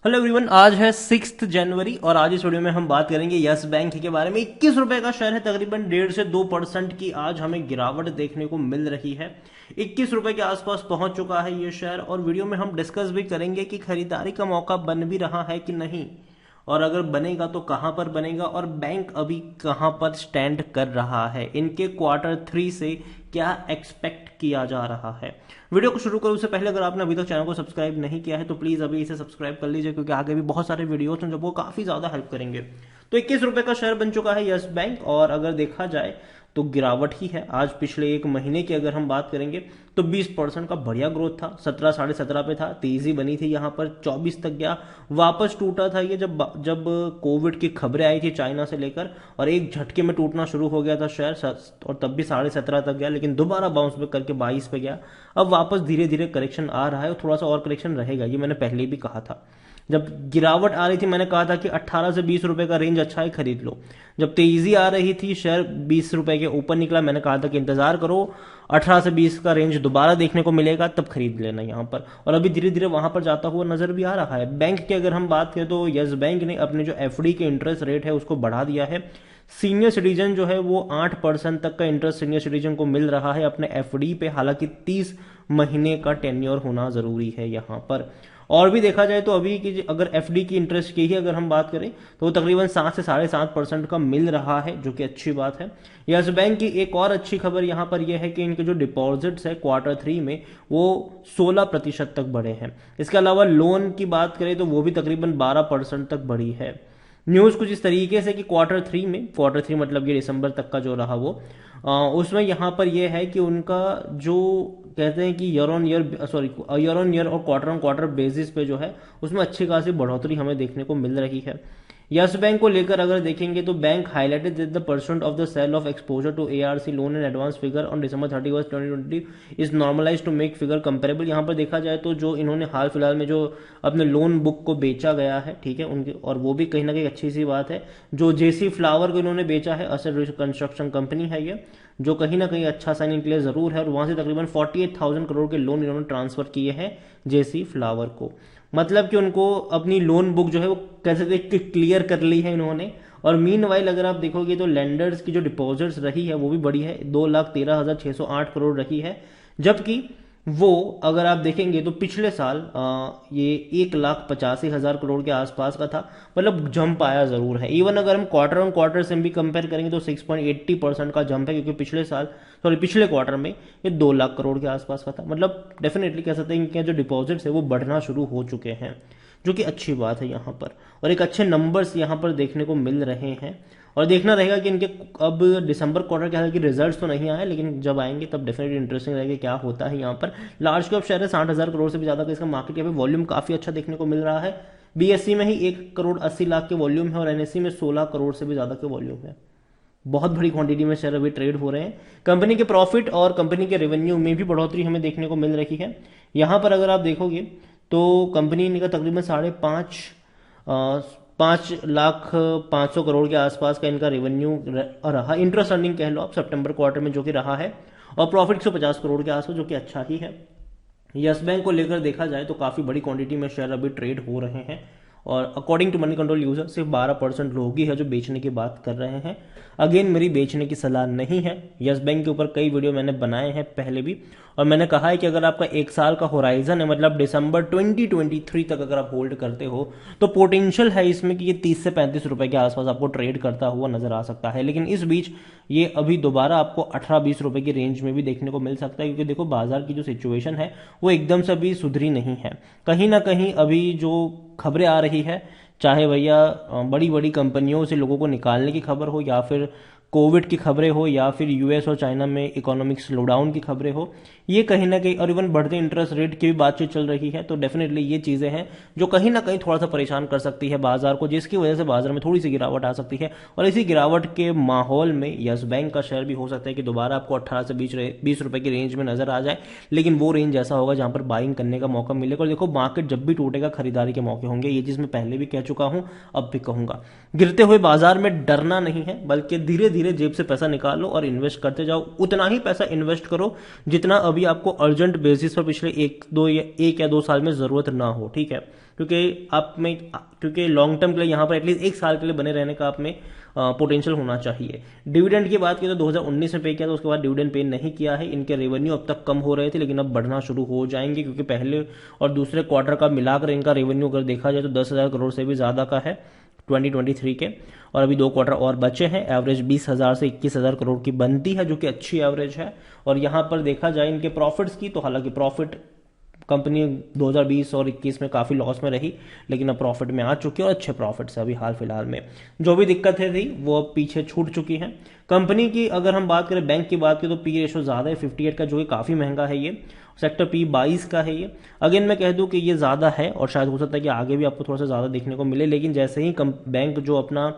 Hello everyone, आज है 6 जनवरी और आज इस वीडियो में हम बात करेंगे यस बैंक के बारे में। 21 रुपए का शेयर है, तकरीबन 1.5 से 2% की आज हमें गिरावट देखने को मिल रही है। 21 रुपए के आसपास पहुंच चुका है ये शेयर और वीडियो में हम डिस्कस भी करेंगे कि खरीदारी का मौका बन भी रहा है कि नहीं, और अगर बनेगा तो कहां पर बनेगा और बैंक अभी कहां पर स्टैंड कर रहा है, इनके Q3 से क्या एक्सपेक्ट किया जा रहा है। वीडियो को शुरू करूं उससे पहले अगर आपने अभी तक चैनल को सब्सक्राइब नहीं किया है तो प्लीज अभी इसे सब्सक्राइब कर लीजिए, क्योंकि आगे भी बहुत सारे वीडियोस हैं जो वो काफी ज्यादा हेल्प करेंगे। तो 21 रुपए का शेयर बन चुका है यस बैंक, और अगर देखा जाए तो गिरावट ही है। आज पिछले एक महीने की अगर हम बात करेंगे तो 20% का बढ़िया ग्रोथ था। 17 17.5 पे था, तेजी बनी थी, यहाँ पर 24 तक गया, वापस टूटा था ये जब कोविड की खबरें आई थी चाइना से लेकर, और एक झटके में टूटना शुरू हो गया था शेयर, और तब भी 17.5 तक गया, लेकिन दोबारा बाउंस बैक करके 22 पे गया। अब वापस धीरे धीरे करेक्शन आ रहा है और थोड़ा सा और करेक्शन रहेगा, ये मैंने पहले भी कहा था। जब गिरावट आ रही थी मैंने कहा था कि 18 से 20 रुपए का रेंज अच्छा है, खरीद लो। जब तेजी आ रही थी, शेयर 20 रुपए के ऊपर निकला, मैंने कहा था कि इंतजार करो, 18 से 20 का रेंज दोबारा देखने को मिलेगा तब खरीद लेना यहां पर। और अभी धीरे धीरे वहां पर जाता हुआ नजर भी आ रहा है। बैंक की अगर हम बात करें तो यस बैंक ने अपने जो एफडी के इंटरेस्ट रेट है उसको बढ़ा दिया है। सीनियर सिटीजन जो है वो 8% तक का इंटरेस्ट सीनियर सिटीजन को मिल रहा है अपने एफडी पे, हालांकि 30 महीने का टेन्योर होना जरूरी है यहां पर। और भी देखा जाए तो अभी की अगर एफडी की इंटरेस्ट की ही अगर हम बात करें तो वो तकरीबन 7 से 7.5% का मिल रहा है, जो कि अच्छी बात है। यस बैंक की एक और अच्छी खबर यहाँ पर यह है कि इनके जो डिपॉजिट्स है Q3 में वो 16% तक बढ़े हैं। इसके अलावा लोन की बात करें तो वो भी तकरीबन 12% तक बढ़ी है। न्यूज कुछ इस तरीके से कि Q3 मतलब ये दिसंबर तक का जो रहा वो उसमें यहाँ पर यह है कि उनका जो कहते हैं कि ईयर ऑन ईयर और क्वार्टर बेसिस पे जो है उसमें अच्छी खासी बढ़ोतरी हमें देखने को मिल रही है। यस बैंक को लेकर अगर देखेंगे तो bank highlighted that the percent of the sale of exposure to ARC loan and advance figure on December 31, 2020 is normalize to make figure comparable. यहाँ पर देखा जाए तो जो इन्होंने हाल फिलहाल में जो अपने लोन बुक को बेचा गया है, ठीक है उनके, और वो भी कहीं ना कहीं अच्छी सी बात है। जो जेसी फ्लावर को इन्होंने बेचा है, असेट रिकंस्ट्रक्शन कंपनी है ये, जो कहीं ना कहीं अच्छा साइन इनके लिए जरूर है, और वहां से तकरीबन 48,000 करोड़ के लोन इन्होंने ट्रांसफर किए हैं जेसी फ्लावर को। मतलब कि उनको अपनी लोन बुक जो है वो कैसे क्लियर कर ली है इन्होंने। और मीन वाइल अगर आप देखोगे तो लेंडर्स की जो डिपॉजिट्स रही है वो भी बड़ी है, 2,13,608 करोड़ रही है, जबकि वो अगर आप देखेंगे तो पिछले साल ये 1,85,000 करोड़ के आसपास का था। मतलब जंप आया जरूर है। इवन अगर हम क्वार्टर ऑन क्वार्टर से भी कंपेयर करेंगे तो 6.80% का जंप है, क्योंकि पिछले क्वार्टर में ये 2 लाख करोड़ के आसपास का था। मतलब डेफिनेटली कह सकते हैं कि जो डिपॉजिट्स है वो बढ़ना शुरू हो चुके हैं, जो कि अच्छी बात है यहाँ पर, और एक अच्छे नंबर्स यहाँ पर देखने को मिल रहे हैं। और देखना रहेगा कि इनके अब दिसंबर क्वार्टर के हालांकि रिजल्ट्स तो नहीं आए, लेकिन जब आएंगे तब डेफिनेटली इंटरेस्टिंग रहेगा क्या होता है यहाँ पर। लार्ज कैप शेयर है, 60,000 करोड़ से भी ज्यादा का इसका मार्केट कैप है, वॉल्यूम काफी अच्छा देखने को मिल रहा है। बीएससी में ही 1,80,00,000 के वॉल्यूम है और एनएससी में 16 करोड़ से भी ज्यादा के वॉल्यूम है। बहुत बड़ी क्वांटिटी में शेयर अभी ट्रेड हो रहे हैं। कंपनी के प्रॉफिट और कंपनी के रेवेन्यू में भी बढ़ोतरी हमें देखने को मिल रही है। यहाँ पर अगर आप देखोगे तो कंपनी का तकरीबन 5,05,500 करोड़ के आसपास का इनका रेवेन्यू रहा, इंटरेस्ट अर्निंग कह लो आप, सितंबर क्वार्टर में जो कि रहा है, और प्रॉफिट 150 करोड़ के आसपास, जो कि अच्छा ही है। यस बैंक को लेकर देखा जाए तो काफी बड़ी क्वांटिटी में शेयर अभी ट्रेड हो रहे हैं, और according to Moneycontrol user सिर्फ 12% लोग ही है जो बेचने की बात कर रहे हैं। अगेन मेरी बेचने की सलाह नहीं है। यस बैंक के ऊपर कई वीडियो मैंने बनाए हैं पहले भी, और मैंने कहा है कि अगर आपका 1 साल का होराइजन है, मतलब दिसंबर 2023 तक अगर आप होल्ड करते हो तो पोटेंशियल है इसमें कि ये 30 से 35 रुपए के आसपास आपको ट्रेड करता हुआ नजर आ सकता है। लेकिन इस बीच ये अभी दोबारा आपको 18-20 रुपए की रेंज में भी देखने को मिल सकता है, क्योंकि देखो बाजार की जो सिचुएशन है वो एकदम से अभी सुधरी नहीं है। कहीं ना कहीं अभी जो खबरें आ रही है, चाहे भैया बड़ी बड़ी कंपनियों से लोगों को निकालने की खबर हो, या फिर कोविड की खबरें हो, या फिर यूएस और चाइना में इकोनॉमिक स्लोडाउन की खबरें हो, ये कहीं ना कहीं, और इवन बढ़ते इंटरेस्ट रेट की भी बातचीत चल रही है, तो डेफिनेटली ये चीजें हैं जो कहीं ना कहीं थोड़ा सा परेशान कर सकती है बाजार को, जिसकी वजह से बाजार में थोड़ी सी गिरावट आ सकती है। और इसी गिरावट के माहौल में यस बैंक का शेयर भी हो सकता है कि दोबारा आपको 18 से 20 रुपए की रेंज में नजर आ जाए, लेकिन वो रेंज ऐसा होगा जहां पर बाइंग करने का मौका मिलेगा। और देखो मार्केट जब भी टूटेगा खरीदारी के मौके होंगे, ये चीज मैं पहले भी कह चुका हूं, अब भी कहूंगा। गिरते हुए बाजार में डरना नहीं है, बल्कि धीरे धीरे जेब से पैसा निकालो और इन्वेस्ट करते जाओ। उतना ही पैसा इन्वेस्ट करो जितना अभी आपको अर्जेंट बेसिस पर पिछले एक या दो साल में जरूरत ना हो, ठीक है। क्योंकि लॉन्ग टर्म के लिए यहाँ पर एटलीस्ट एक साल के लिए बने रहने का आप में पोटेंशियल होना चाहिए। डिविडेंड की बात की तो 2019 में पे किया था, उसके बाद डिविडेंड पे नहीं किया है। इनके रेवेन्यू अब तक कम हो रहे थे लेकिन अब बढ़ना शुरू हो जाएंगे, क्योंकि पहले और दूसरे क्वार्टर का मिलाकर इनका रेवेन्यू अगर देखा जाए तो 10,000 करोड़ से भी ज्यादा का है 2023 के, और अभी 2 क्वार्टर और बचे हैं। एवरेज 20,000 से 21,000 करोड़ की बनती है, जो कि अच्छी एवरेज है। और यहां पर देखा जाए इनके प्रॉफिट्स की, तो हालांकि प्रॉफिट कंपनी 2020 और 21 में काफी लॉस में रही, लेकिन अब प्रॉफिट में आ चुकी है और अच्छे प्रॉफिट से अभी हाल फिलहाल में। जो भी दिक्कतें थी वो अब पीछे छूट चुकी हैं। कंपनी की अगर हम बात करें, बैंक की बात करें, तो पी रेशो ज्यादा है 58 का, जो कि काफी महंगा है। ये सेक्टर पी 22 का है। ये अगेन मैं कह दूं कि ये ज्यादा है और शायद हो सकता है कि आगे भी आपको थोड़ा सा ज्यादा देखने को मिले, लेकिन जैसे ही बैंक जो अपना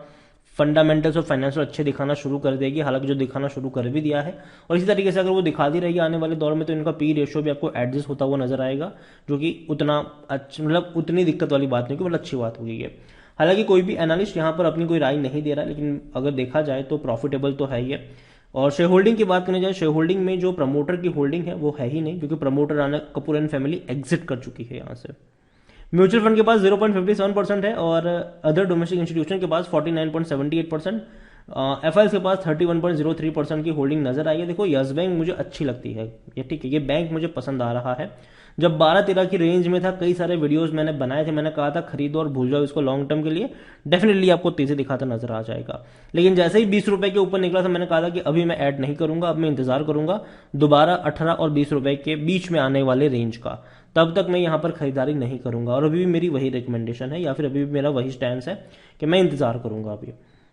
फंडामेंटल्स और फाइनेंशियल अच्छे दिखाना शुरू कर देगी, हालांकि जो दिखाना शुरू कर भी दिया है, और इसी तरीके से अगर वो दिखाती रहेगी आने वाले दौर में, तो इनका पी रेशियो भी आपको एडजस्ट होता हुआ नजर आएगा, जो कि उतना अच्छा, मतलब उतनी दिक्कत वाली बात नहीं, मतलब अच्छी बात होगी ये। हालांकि कोई भी एनालिस्ट यहाँ पर अपनी कोई राय नहीं दे रहा, लेकिन अगर देखा जाए तो प्रॉफिटेबल तो है ही। और शेयर होल्डिंग की बात करने जाए, शेयर होल्डिंग में जो प्रमोटर की होल्डिंग है वो है ही नहीं, क्योंकि promoter Rana Kapoor and family exit कर चुकी है यहाँ से। म्यूचुअल फंड के पास 0.57% है और अदर डोमेस्टिक इंस्टीट्यूशन के पास 49.78%, एफआईएस के पास 31.03% की होल्डिंग नजर आई है। देखो यस बैंक मुझे अच्छी लगती है, ये ठीक है, ये बैंक मुझे पसंद आ रहा है। जब 12-13 की रेंज में था, कई सारे वीडियोस मैंने बनाए थे, मैंने कहा था खरीदो और भूल जाओ इसको लॉन्ग टर्म के लिए, डेफिनेटली आपको तेजी दिखाता नजर आ जाएगा। लेकिन जैसे ही 20 रुपए के ऊपर निकला था, मैंने कहा था कि अभी मैं ऐड नहीं करूंगा, अब मैं इंतजार करूंगा दोबारा 18 और 20 रुपए के बीच में आने वाले रेंज का, तब तक मैं यहां पर खरीदारी नहीं करूंगा। और अभी भी मेरी वही रिकमेंडेशन है, या फिर अभी भी मेरा वही स्टैंड है कि मैं इंतजार करूंगा अभी।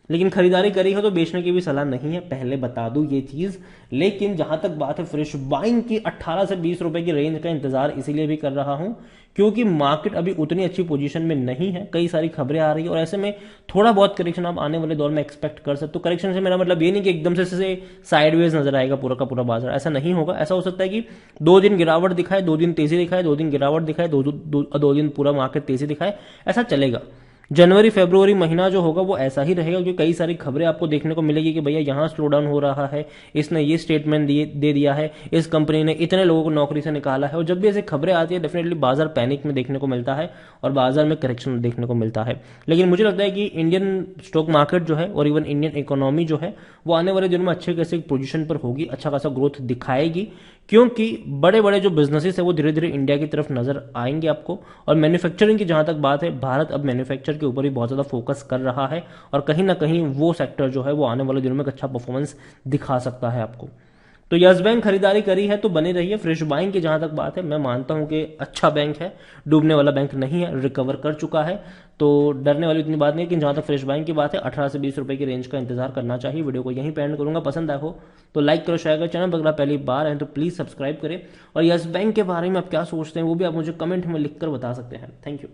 लेकिन खरीदारी करी हो तो बेचने की भी सलाह नहीं है, पहले बता दूं ये चीज। लेकिन जहां तक बात है फ्रेश बाइंग की, 18 से 20 रुपए की रेंज का इंतजार इसीलिए भी कर रहा हूं क्योंकि मार्केट अभी उतनी अच्छी पोजीशन में नहीं है, कई सारी खबरें आ रही है, और ऐसे में थोड़ा बहुत करेक्शन आप आने वाले दौर में एक्सपेक्ट कर सकते हो। करेक्शन से मेरा मतलब ये नहीं कि एकदम से साइडवेज नजर आएगा पूरा का पूरा बाजार, ऐसा नहीं होगा। ऐसा हो सकता है कि 2 दिन गिरावट दिखाए, 2 दिन तेजी दिखाए, 2 दिन गिरावट दिखाए, 2 दिन पूरा मार्केट तेजी दिखाए, ऐसा चलेगा। जनवरी फरवरी महीना जो होगा वो ऐसा ही रहेगा, क्योंकि कई सारी खबरें आपको देखने को मिलेगी कि भैया यहाँ स्लो डाउन हो रहा है, इसने ये स्टेटमेंट दे दिया है, इस कंपनी ने इतने लोगों को नौकरी से निकाला है। और जब भी ऐसी खबरें आती है डेफिनेटली बाजार पैनिक में देखने को मिलता है और बाजार में करेक्शन देखने को मिलता है। लेकिन मुझे लगता है कि इंडियन स्टॉक मार्केट जो है और इवन इंडियन इकोनॉमी जो है वो आने वाले दिनों में अच्छे खासे पोजीशन पर होगी, अच्छा खासा ग्रोथ दिखाएगी, क्योंकि बड़े बड़े जो बिजनेसेस है वो धीरे धीरे इंडिया की तरफ नजर आएंगे आपको। और मैन्युफैक्चरिंग की जहां तक बात है, भारत अब मैन्युफैक्चर के ऊपर भी बहुत ज्यादा फोकस कर रहा है, और कहीं ना कहीं वो सेक्टर जो है वो आने वाले दिनों में अच्छा परफॉर्मेंस दिखा सकता है आपको। तो यस बैंक खरीदारी करी है तो बनी रही है। फ्रेश बाइंग की जहां तक बात है, मैं मानता हूं कि अच्छा बैंक है, डूबने वाला बैंक नहीं है, रिकवर कर चुका है, तो डरने वाली उतनी बात नहीं है। लेकिन जहां तक फ्रेश बाइंग की बात है, 18 से 20 रुपए की रेंज का इंतजार करना चाहिए। वीडियो को यहीं पे एंड करूंगा, पसंद आया हो तो लाइक करो, शेयर करो, चैनल पर अगर पहली बार है तो प्लीज सब्सक्राइब करें। और यस बैंक के बारे में आप क्या सोचते हैं वो भी आप मुझे कमेंट में लिखकर बता सकते हैं। Thank you.